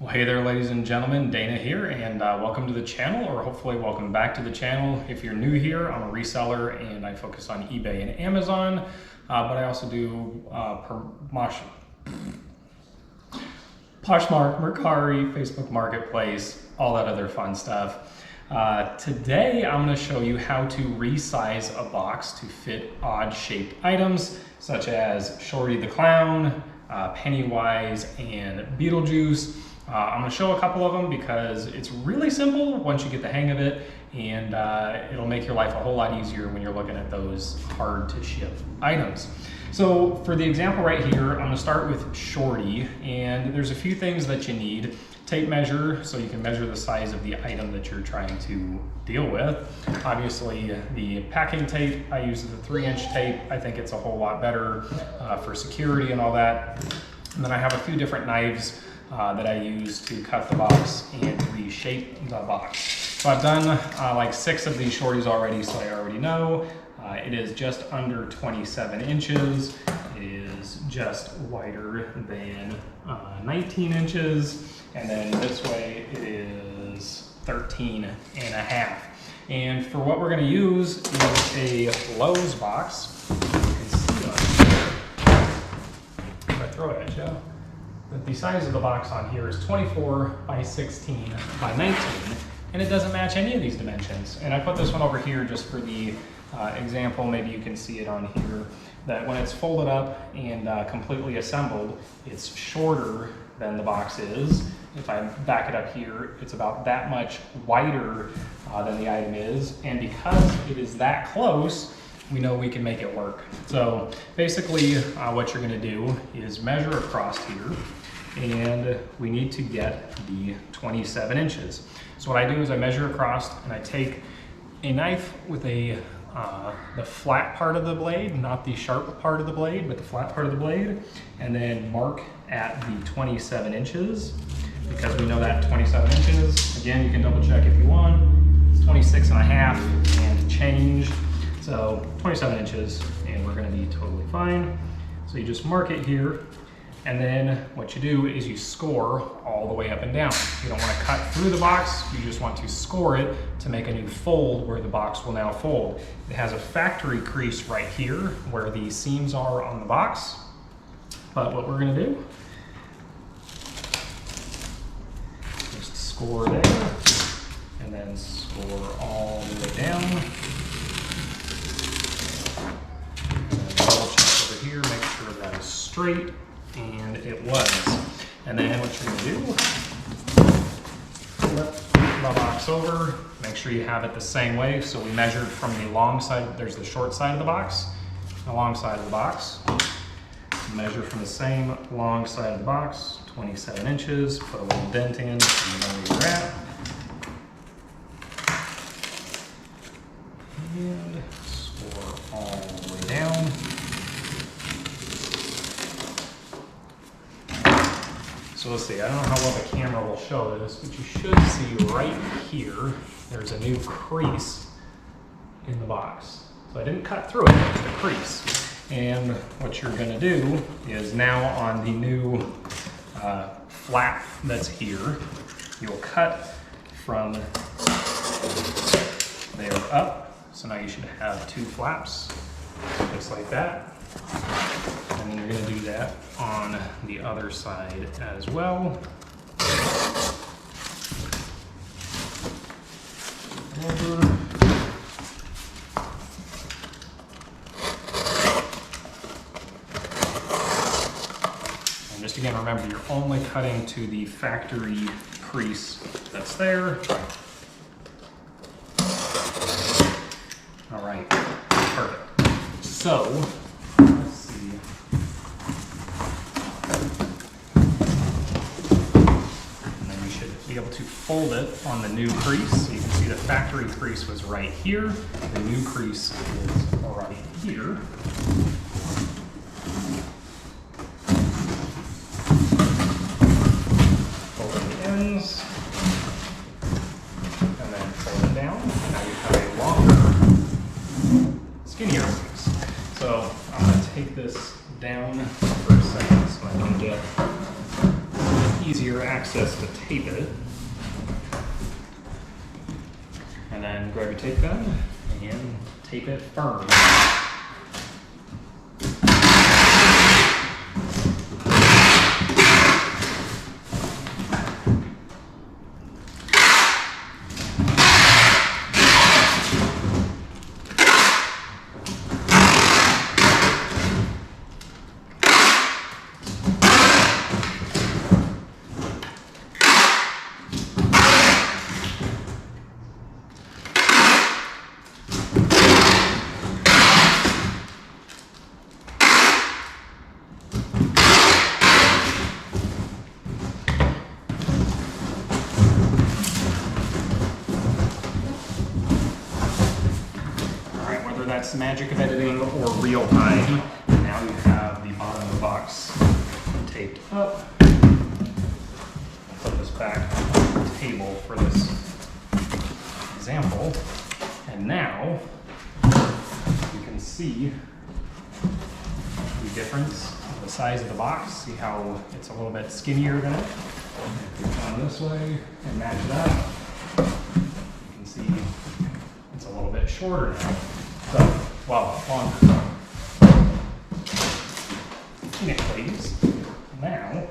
Well, hey there, ladies and gentlemen, Dana here, and welcome to the channel, or hopefully welcome back to the channel. If you're new here, I'm a reseller and I focus on eBay and Amazon, but I also do Poshmark, Mercari, Facebook Marketplace, all that other fun stuff. Today, I'm going to show you how to resize a box to fit odd-shaped items, such as Shorty the Clown, Pennywise, and Beetlejuice. I'm going to show a couple of them because it's really simple once you get the hang of it, and it'll make your life a whole lot easier when you're looking at those hard to ship items. So for the example right here, I'm going to start with Shorty, and there's a few things that you need. Tape measure, so you can measure the size of the item that you're trying to deal with. Obviously, the packing tape, I use the 3-inch tape. I think it's a whole lot better for security and all that. And then I have a few different knives that I use to cut the box and reshape the box. So I've done like 6 of these Shorties already, so I already know. It is just under 27 inches. It is just wider than 19 inches. And then this way it is 13 and a half. And for what we're gonna use is a Lowe's box. You can see on here, if I throw it at you, that the size of the box on here is 24 by 16 by 19, and it doesn't match any of these dimensions. And I put this one over here just for the example. Maybe you can see it on here, that when it's folded up and completely assembled, it's shorter than the box is. If I back it up here, it's about that much wider than the item is, and because it is that close, we know we can make it work. So basically what you're gonna do is measure across here, and we need to get the 27 inches. So what I do is I measure across, and I take a knife with the flat part of the blade, not the sharp part of the blade, but the flat part of the blade, and then mark at the 27 inches, because we know that 27 inches, again, you can double check if you want, it's 26 and a half and change. So 27 inches, and we're gonna be totally fine. So you just mark it here, and then what you do is you score all the way up and down. You don't wanna cut through the box, you just want to score it to make a new fold where the box will now fold. It has a factory crease right here where the seams are on the box. But what we're gonna do, just score there, and then score all the way down. Here, make sure that is straight, and it was. And then what you're gonna do, flip the box over, make sure you have it the same way. So we measured from the long side, there's the short side of the box, the long side of the box. Measure from the same long side of the box, 27 inches, put a little dent in so you know where you're at. And score all the way down. So let's see, I don't know how well the camera will show this, but you should see right here, there's a new crease in the box. So I didn't cut through it, it's the crease. And what you're gonna do is now on the new flap that's here, you'll cut from there up. So now you should have 2 flaps, just like that. And then you're going to do that on the other side as well. And just again, remember, you're only cutting to the factory crease that's there. All right, perfect. So, be able to fold it on the new crease. So you can see the factory crease was right here. The new crease is right here. Fold the ends, and then fold it down. And now you have a longer, skinnier piece. So I'm going to take this down for a second so I can get easier access to tape it. And then grab your tape gun and tape it firm. That's the magic of editing or real time. Now you have the bottom of the box taped up. Put this back on the table for this example. And now you can see the difference of the size of the box. See how it's a little bit skinnier than it? If you come this way and match it up, you can see it's a little bit shorter now. So, wow, longer. In it, please. Now,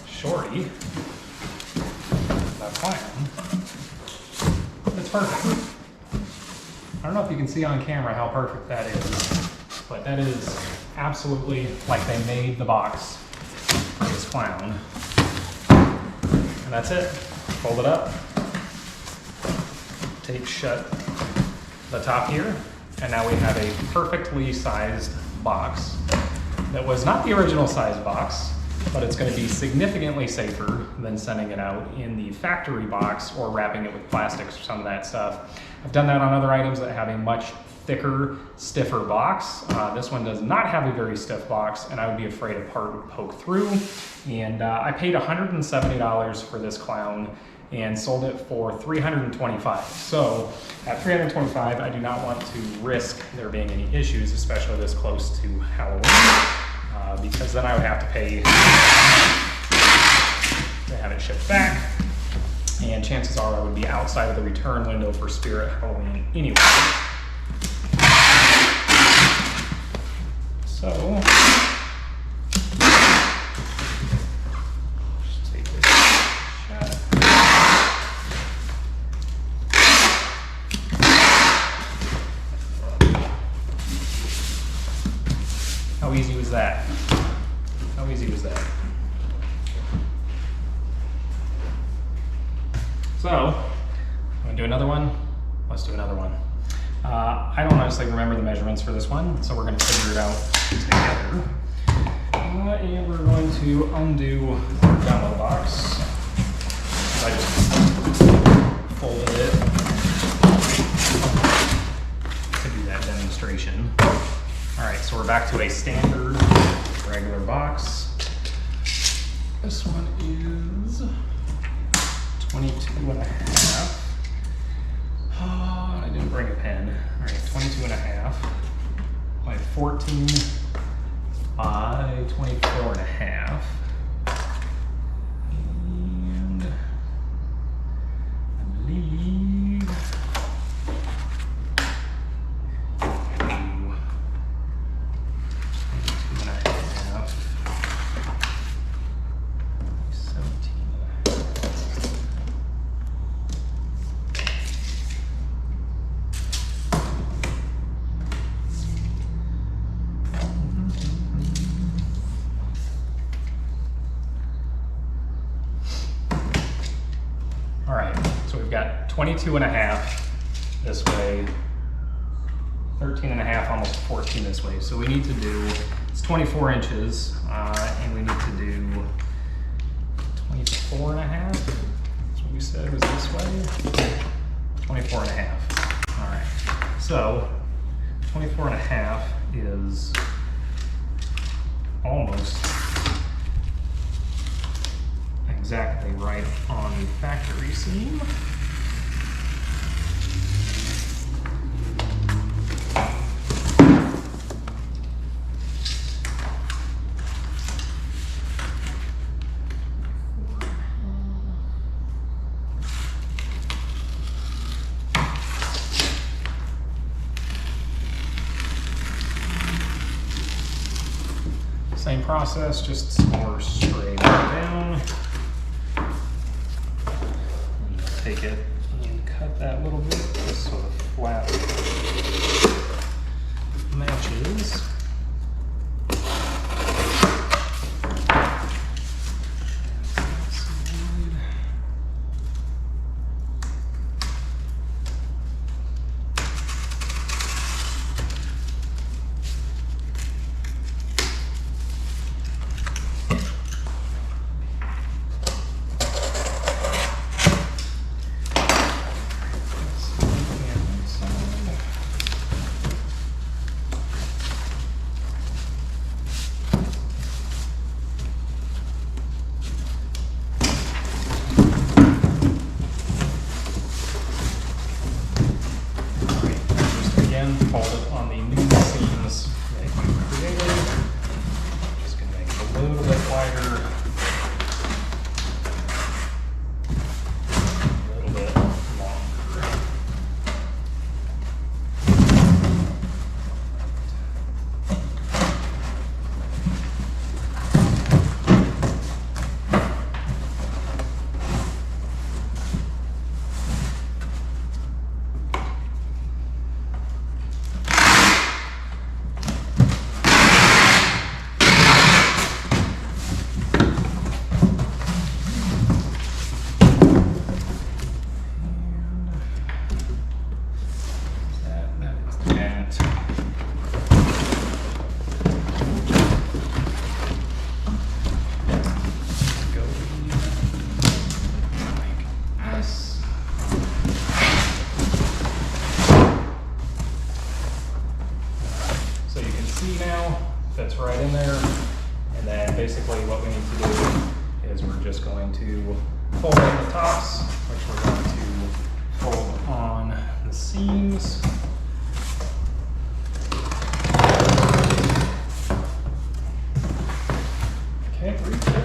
Shorty, that clown, it's perfect. I don't know if you can see on camera how perfect that is, but that is absolutely like they made the box for this clown. And that's it. Fold it up. Tape shut the top here, and now we have a perfectly sized box that was not the original size box, but it's going to be significantly safer than sending it out in the factory box or wrapping it with plastics or some of that stuff. I've done that on other items that have a much thicker, stiffer box. This one does not have a very stiff box, and I would be afraid a part would poke through. And I paid $170 for this clown and sold it for $325. So at $325, I do not want to risk there being any issues, especially this close to Halloween, because then I would have to pay to have it shipped back, and chances are I would be outside of the return window for Spirit Halloween anyway. So how easy was that? How easy was that? So, I'm gonna do another one. Let's do another one. I don't honestly remember the measurements for this one, so we're gonna figure it out together. And we're going to undo our download box. I just folded it to do that demonstration. All right, so we're back to a standard regular box. This one is 22 and a half. Oh, I didn't bring a pen. All right, 22 and a half by 14 by 24 and a half. And I believe 22 and a half this way, 13 and a half, almost 14 this way. So we need to do, it's 24 inches, and we need to do 24 and a half. That's what we said was this way. 24 and a half. All right, so 24 and a half is almost exactly right on the factory seam. Same process, just score straight down. Take it and cut that little bit just so the flat matches. Fold it on the new seams that you created. Just gonna make it a little bit wider, a little bit longer. Now fits right in there, and then basically what we need to do is we're just going to fold in the tops, which we're going to fold on the seams. Okay, reach it.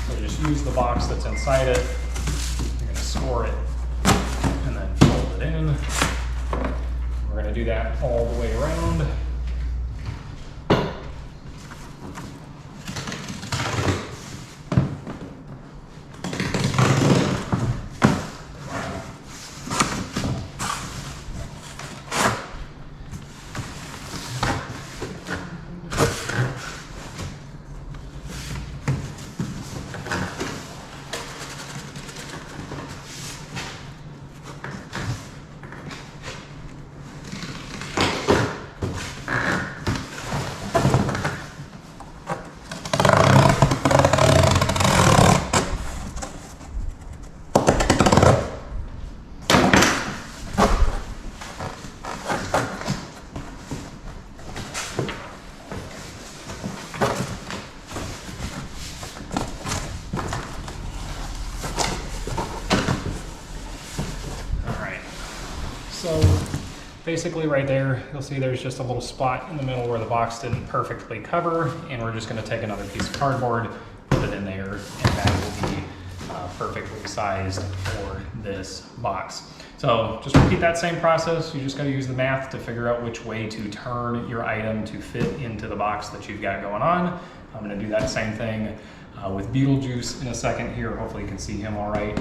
So just use the box that's inside it. You're going to score it and then fold it in. We're going to do that all the way around. So basically right there, you'll see there's just a little spot in the middle where the box didn't perfectly cover, and we're just going to take another piece of cardboard, put it in there, and that will be perfectly sized for this box. So just repeat that same process. You just got to use the math to figure out which way to turn your item to fit into the box that you've got going on. I'm going to do that same thing with Beetlejuice in a second here. Hopefully you can see him all right.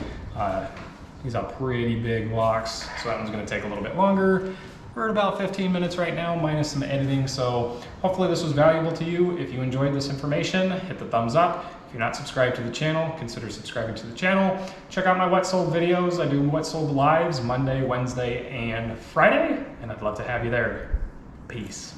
These are pretty big blocks, so that one's going to take a little bit longer. We're at about 15 minutes right now, minus some editing, so hopefully this was valuable to you. If you enjoyed this information, hit the thumbs up. If you're not subscribed to the channel, consider subscribing to the channel. Check out my wet sold videos. I do wet sold lives Monday, Wednesday, and Friday, and I'd love to have you there. Peace.